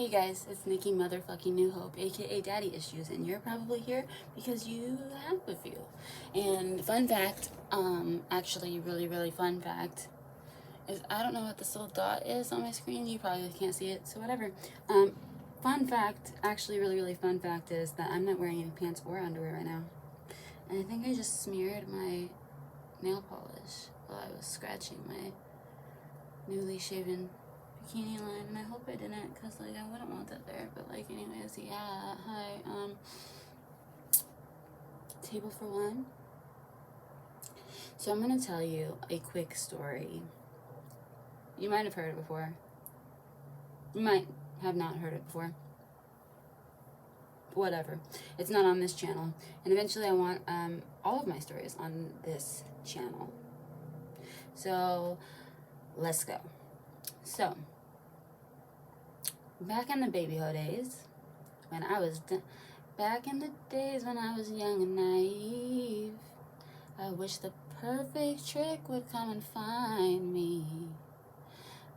Hey guys, it's Nikki Motherfucking New Hope, aka Daddy Issues, and you're probably here because you have a few. And fun fact, actually really fun fact, is I don't know what this little dot is on my screen, you probably can't see it, so whatever. Fun fact, actually really fun fact is that I'm not wearing any pants or underwear right now. And I think I just smeared my nail polish while I was scratching my newly shaven bikini line, and I hope I didn't, because like I wouldn't want that there. But like anyways, yeah, hi. Table for one. So I'm gonna tell you a quick story. You might have heard it before, you might have not heard it before, whatever. It's not on this channel, and eventually I want all of my stories on this channel. So let's go. So back in the babyhood days, when I was back in the days when I was young and naive, I wish the perfect trick would come and find me.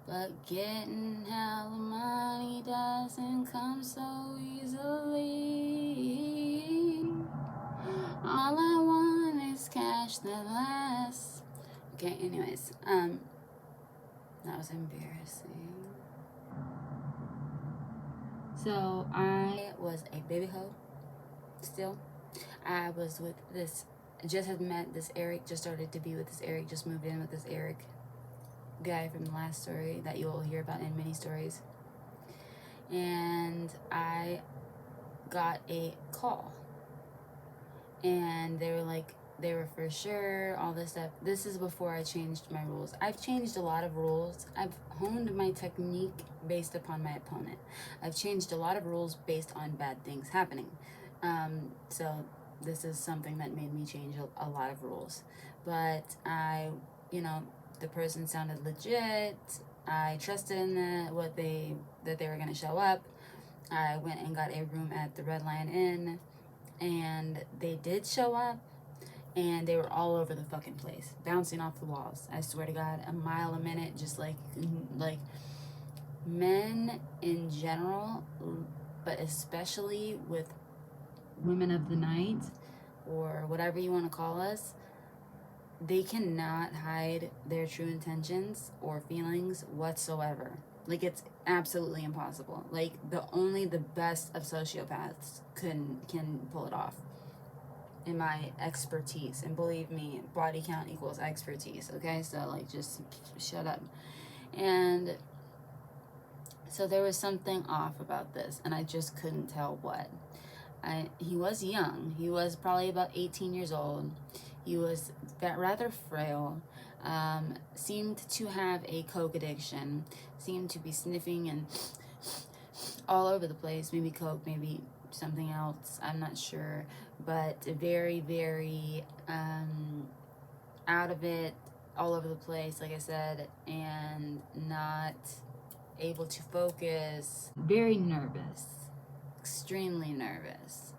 But getting hella money doesn't come so easily. All I want is cash that lasts. Okay, anyways, that was embarrassing. So I was a baby hoe still. I was with this, just had met this Eric, just started to be with this Eric, just moved in with this Eric guy from the last story that you will hear about in many stories. And I got a call, and they were for sure, all this stuff. This is before I changed my rules. I've changed a lot of rules. I've honed my technique based upon my opponent. I've changed a lot of rules based on bad things happening. So this is something that made me change a lot of rules. But the person sounded legit. I trusted in that they were gonna show up. I went and got a room at the Red Lion Inn, and they did show up, and they were all over the fucking place, bouncing off the walls. I swear to God, a mile a minute, just like men in general, but especially with women of the night, or whatever you want to call us, they cannot hide their true intentions or feelings whatsoever. Like, it's absolutely impossible. Like, only the best of sociopaths can pull it off, in my expertise. And believe me, body count equals expertise, okay? So like, just shut up. And so there was something off about this, and I just couldn't tell what. He was young. He was probably about 18 years old. He was rather frail, seemed to have a coke addiction, seemed to be sniffing and all over the place. Maybe coke, maybe something else, I'm not sure, but very out of it, all over the place, like I said, and not able to focus. Very nervous, extremely nervous.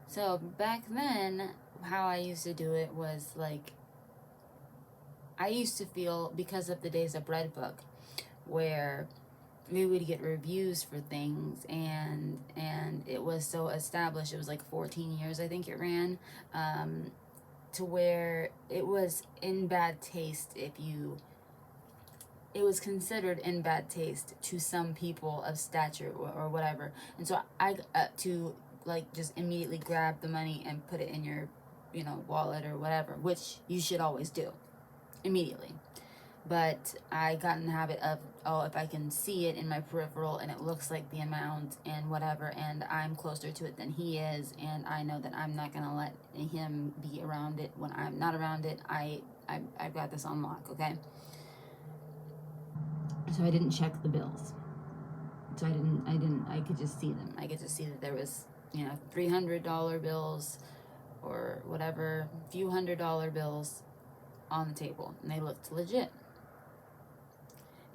So back then, how I used to do it was like, I used to feel, because of the Days of Bread book, where we would get reviews for things, and it was so established. It was like 14 years, I think it ran, to where it was in bad taste it was considered in bad taste to some people of stature or whatever. And so I to like just immediately grab the money and put it in your wallet or whatever, which you should always do immediately. But I got in the habit of, if I can see it in my peripheral and it looks like the amount and whatever, and I'm closer to it than he is, and I know that I'm not gonna let him be around it when I'm not around it, I've got this on lock, okay? So I didn't check the bills. So I could just see them. I could just see that there was, $300 bills or whatever, few $100 bills on the table, and they looked legit.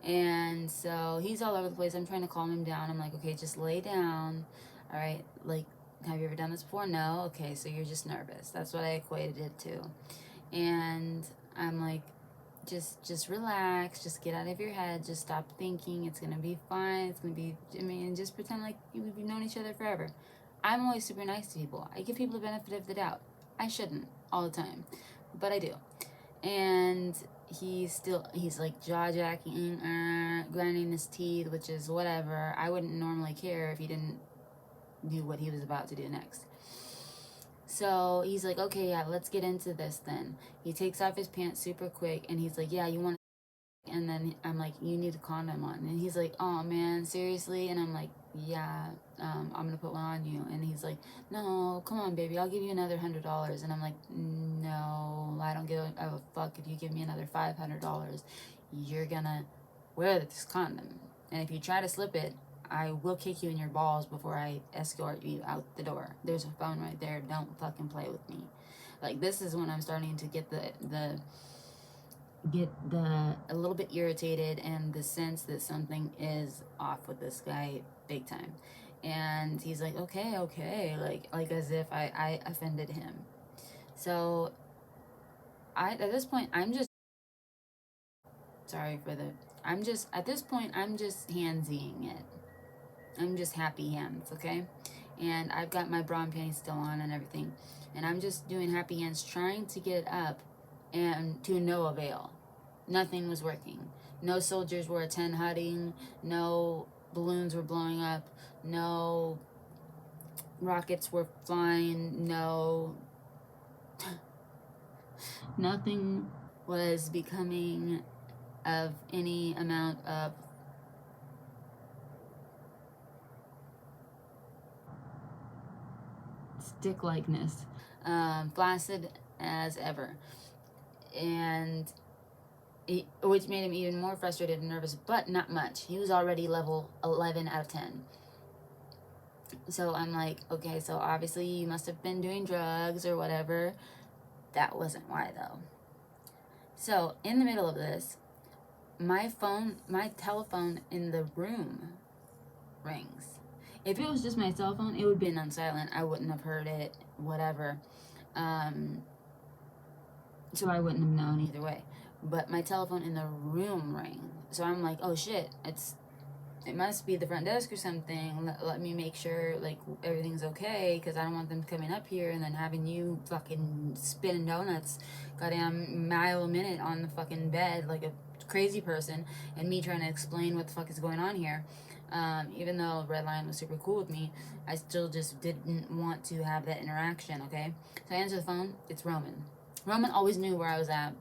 And so he's all over the place. I'm trying to calm him down. I'm like, okay, just lay down. All right, like, have you ever done this before? No. Okay, so you're just nervous. That's what I equated it to. And I'm like, just relax, just get out of your head, just stop thinking it's gonna be fine, it's gonna be, I mean, just pretend like we've known each other forever. I'm always super nice to people. I give people the benefit of the doubt. I shouldn't all the time, but I do. And he's like jaw jacking, grinding his teeth, which is whatever. I wouldn't normally care if he didn't do what he was about to do next. So he's like, okay, yeah, let's get into this then. He takes off his pants super quick and he's like, yeah, you want to, and then I'm like, you need a condom on. And he's like, oh man, seriously? And I'm like, yeah, I'm gonna put one on you. And he's like, no, come on, baby, I'll give you another $100. And I'm like, no, I don't give a fuck if you give me another $500. You're gonna wear this condom. And if you try to slip it, I will kick you in your balls before I escort you out the door. There's a phone right there. Don't fucking play with me. Like, this is when I'm starting to get a little bit irritated and the sense that something is off with this guy big time. And he's like, okay, like as if I offended him. So at this point I'm just at this point I'm just handsying it. I'm just happy hands, okay? And I've got my bra and panties still on and everything. And I'm just doing happy hands, trying to get it up, and to no avail. Nothing was working. No soldiers were 10 hutting. No balloons were blowing up. No rockets were flying. No... Nothing was becoming of any amount of stick likeness, flaccid as ever, and which made him even more frustrated and nervous, but not much. He was already level 11 out of 10. So I'm like, okay, so obviously you must have been doing drugs or whatever. That wasn't why, though. So in the middle of this, my telephone in the room rings. If it was just my cell phone, it would have been on silent. I wouldn't have heard it, whatever. So I wouldn't have known either way. But my telephone in the room rang. So I'm like, oh shit, it must be the front desk or something. Let me make sure like everything's okay, because I don't want them coming up here and then having you fucking spinning donuts goddamn mile a minute on the fucking bed like a crazy person, and me trying to explain what the fuck is going on here. Even though Red Lion was super cool with me, I still just didn't want to have that interaction, okay? So I answer the phone. It's Roman. Roman always knew where I was at.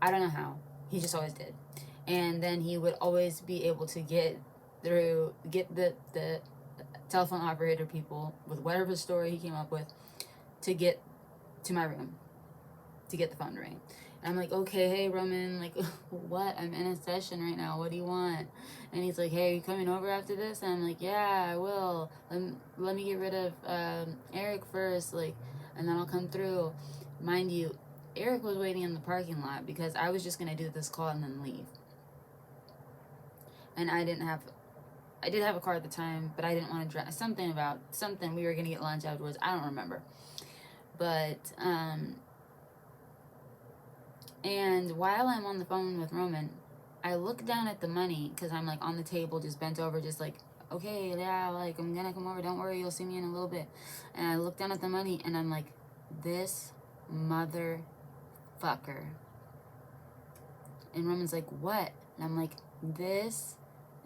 I don't know how. He just always did. And then he would always be able to get the telephone operator people with whatever story he came up with to get to my room, to get the phone to ring. And I'm like, okay, hey, Roman, like, what? I'm in a session right now. What do you want? And he's like, hey, are you coming over after this? And I'm like, yeah, I will. Let me get rid of Eric first, like, and then I'll come through. Mind you, Eric was waiting in the parking lot because I was just going to do this call and then leave. And I did have a car at the time, but I didn't want to drive. Something we were going to get lunch afterwards. I don't remember. But, and while I'm on the phone with Roman, I look down at the money because I'm like on the table, just bent over, just like, okay, yeah, like I'm gonna come over. Don't worry, you'll see me in a little bit. And I look down at the money and I'm like, this motherfucker. And Roman's like, what? And I'm like, this.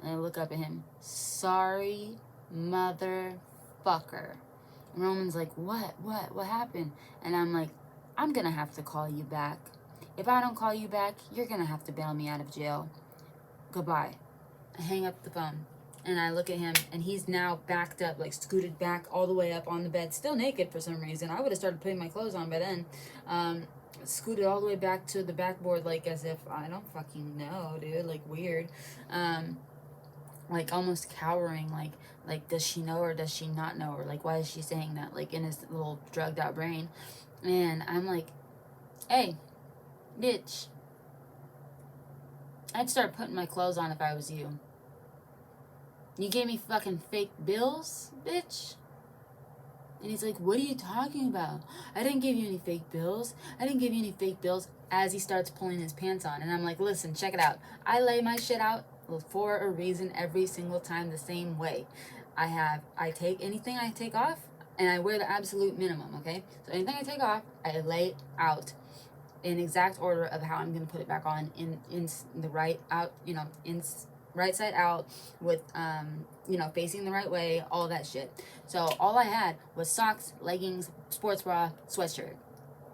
And I look up at him, sorry, motherfucker. And Roman's like, what happened? And I'm like, I'm gonna have to call you back. If I don't call you back, you're gonna have to bail me out of jail. Goodbye. I hang up the phone and I look at him and he's now backed up, like scooted back all the way up on the bed, still naked for some reason. I would have started putting my clothes on by then. Scooted all the way back to the backboard, like as if, I don't fucking know, dude, like weird. Like almost cowering, like does she know or does she not know, or like why is she saying that, like in his little drugged out brain. And I'm like, hey, bitch, I'd start putting my clothes on if I was you. You gave me fucking fake bills, bitch? And he's like, what are you talking about? I didn't give you any fake bills. I didn't give you any fake bills. as he starts pulling his pants on. And I'm like, listen, check it out. I lay my shit out for a reason every single time the same way. I take anything I take off, and I wear the absolute minimum, okay? So anything I take off, I lay out in exact order of how I'm going to put it back on in the right out, in right side out with, facing the right way, all that shit. So all I had was socks, leggings, sports bra, sweatshirt,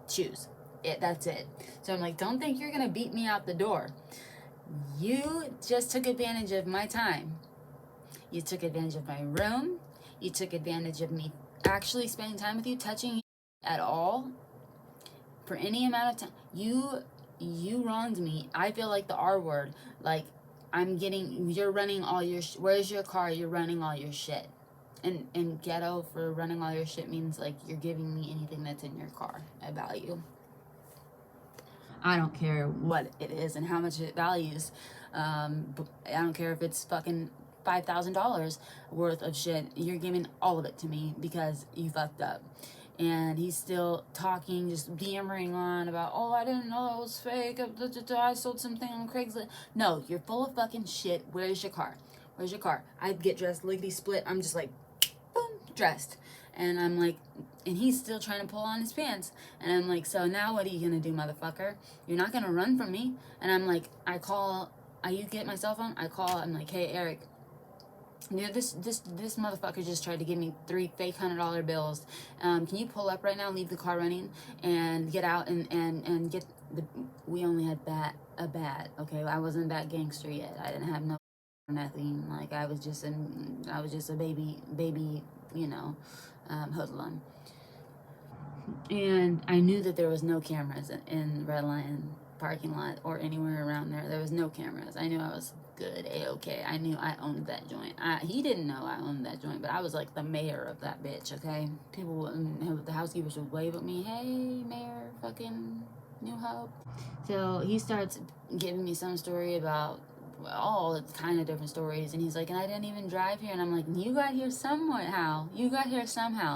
shoes. That's it. So I'm like, don't think you're going to beat me out the door. You just took advantage of my time. You took advantage of my room. You took advantage of me actually spending time with you, touching you at all for any amount of time. You wronged me. I feel like the R word. Like, you're running all your, where's your car? You're running all your shit. And ghetto for running all your shit means like you're giving me anything that's in your car. I value. I don't care what it is and how much it values. I don't care if it's fucking $5,000 worth of shit. You're giving all of it to me because you fucked up. And he's still talking, just yammering on about, oh, I didn't know it was fake. I sold something on Craigslist. No, you're full of fucking shit. Where's your car? Where's your car? I'd get dressed lickety split. I'm just like, boom, dressed. And I'm like, and he's still trying to pull on his pants. And I'm like, so now what are you going to do, motherfucker? You're not going to run from me. And I'm like, you get my cell phone? I'm like, hey, Eric, this motherfucker just tried to give me 3 fake $100 bills. Can you pull up right now, leave the car running, and get out and get the, we only had a bat, okay? I wasn't that gangster yet. I didn't have no nothing. Like, I was just a baby, hoodlum. And I knew that there was no cameras in Red Lion parking lot or anywhere around there. There was no cameras. I knew I was good, A-okay. I knew I owned that joint. He didn't know I owned that joint, but I was like the mayor of that bitch, okay? The housekeepers would wave at me, hey, mayor, fucking New Hope. So he starts giving me some story about all kind of different stories, and he's like, and I didn't even drive here. And I'm like, you got here somehow.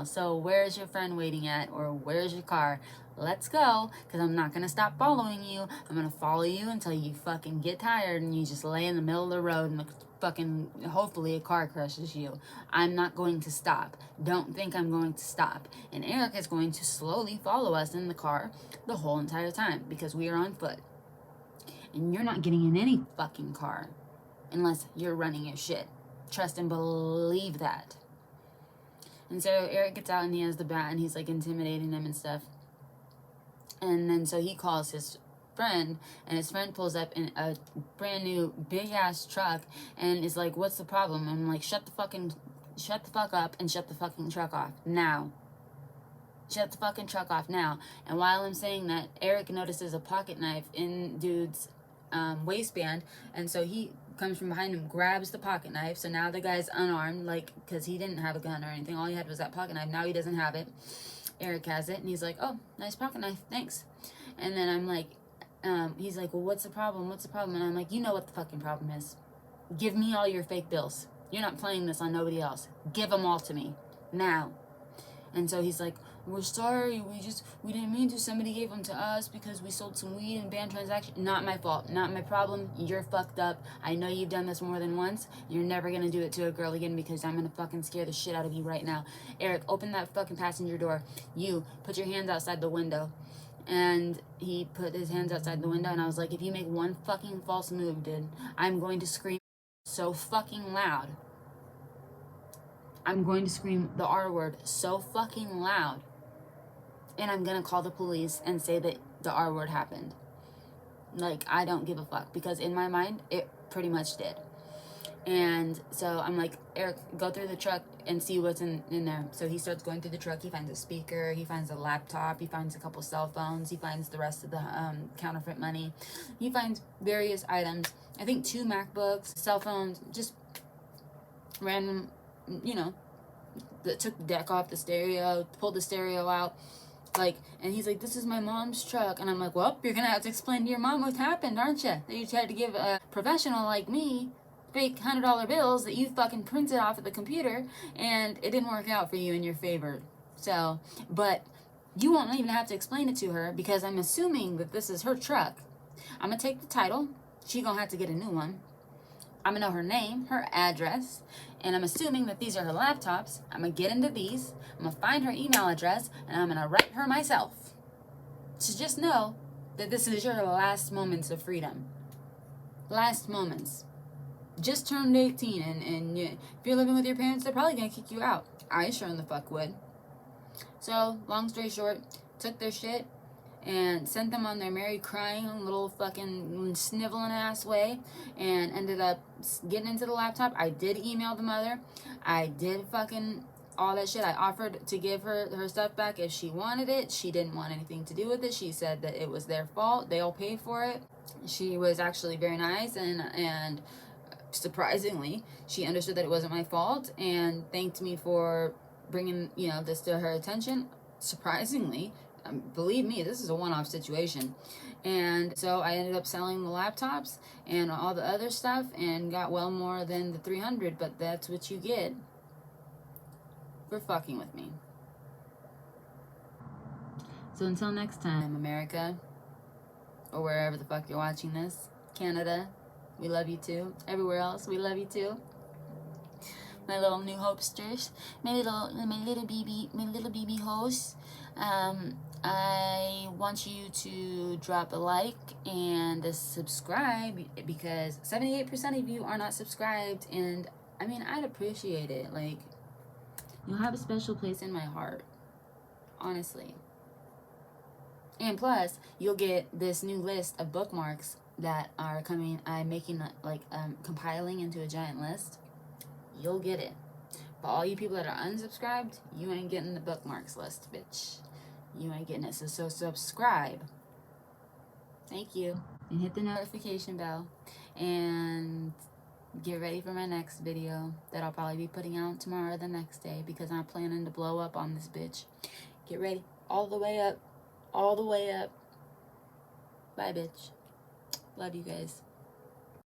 So where's your friend waiting at, or where's your car? Let's go, because I'm not gonna stop following you. I'm gonna follow you until you fucking get tired and you just lay in the middle of the road and hopefully a car crushes you. I'm not going to stop. Don't think I'm going to stop. And Eric is going to slowly follow us in the car the whole entire time because we are on foot. And you're not getting in any fucking car unless you're running your shit. Trust and believe that. And so Eric gets out and he has the bat and he's like intimidating them and stuff. And then so he calls his friend, and his friend pulls up in a brand new big ass truck and is like, what's the problem? I'm like, shut the fuck up and shut the fucking truck off now. Shut the fucking truck off now. And while I'm saying that, Eric notices a pocket knife in dude's waistband, and so he comes from behind him, grabs the pocket knife. So now the guy's unarmed, like, because he didn't have a gun or anything. All he had was that pocket knife. Now he doesn't have it. Eric has it, and he's like, oh, nice pocket knife, thanks. And then I'm like, he's like, well, what's the problem? And I'm like, you know what the fucking problem is. Give me all your fake bills. You're not playing this on nobody else. Give them all to me now. And so he's like, we're sorry, we didn't mean to. Somebody gave them to us because we sold some weed and banned transaction. Not my fault, not my problem. You're fucked up. I know you've done this more than once. You're never gonna do it to a girl again because I'm gonna fucking scare the shit out of you right now. Eric, open that fucking passenger door. You, put your hands outside the window. And he put his hands outside the window, and I was like, if you make one fucking false move, dude, I'm going to scream so fucking loud. I'm going to scream the R word so fucking loud. And I'm going to call the police and say that the R word happened. Like, I don't give a fuck. Because in my mind, it pretty much did. And so I'm like, Eric, go through the truck and see what's in there. So he starts going through the truck. He finds a speaker. He finds a laptop. He finds a couple cell phones. He finds the rest of the counterfeit money. He finds various items. I think 2 MacBooks, cell phones, just random, that took the deck off the stereo, pulled the stereo out. Like, and he's like, this is my mom's truck. And I'm like, well, you're going to have to explain to your mom what happened, aren't you? That you tried to give a professional like me fake $100 bills that you fucking printed off of the computer, and it didn't work out for you in your favor. So, but You won't even have to explain it to her because I'm assuming that this is her truck. I'm going to take the title. She going to have to get a new one. I'm going to know her name, her address, and I'm assuming that these are her laptops. I'm going to get into these. I'm going to find her email address, and I'm going to write her myself. So just know that this is your last moments of freedom. Last moments. Just turned 18, and if you're living with your parents, they're probably going to kick you out. I sure in the fuck would. So, long story short, took their shit and sent them on their merry crying little fucking sniveling ass way, and ended up getting into the laptop. I did email the mother. I did fucking all that shit. I offered to give her stuff back if she wanted it. She didn't want anything to do with it. She said that it was their fault. They'll pay for it. She was actually very nice, and surprisingly, she understood that it wasn't my fault and thanked me for bringing, this to her attention. Surprisingly, believe me, this is a one-off situation. And so I ended up selling the laptops and all the other stuff and got well more than the 300, but that's what you get for fucking with me. So until next time, America, or wherever the fuck you're watching this, Canada, we love you too. Everywhere else, we love you too. My little new hopesters, my little BB hosts. I want you to drop a like and subscribe, because 78% of you are not subscribed, and I mean, I'd appreciate it. Like, you'll have a special place in my heart, honestly. And plus, you'll get this new list of bookmarks that are coming. I'm making compiling into a giant list. You'll get it. But all you people that are unsubscribed, you ain't getting the bookmarks list, bitch. You ain't getting it. So subscribe. Thank you. And hit the notification bell. And get ready for my next video that I'll probably be putting out tomorrow or the next day, because I'm planning to blow up on this bitch. Get ready. All the way up. All the way up. Bye, bitch. Love you guys.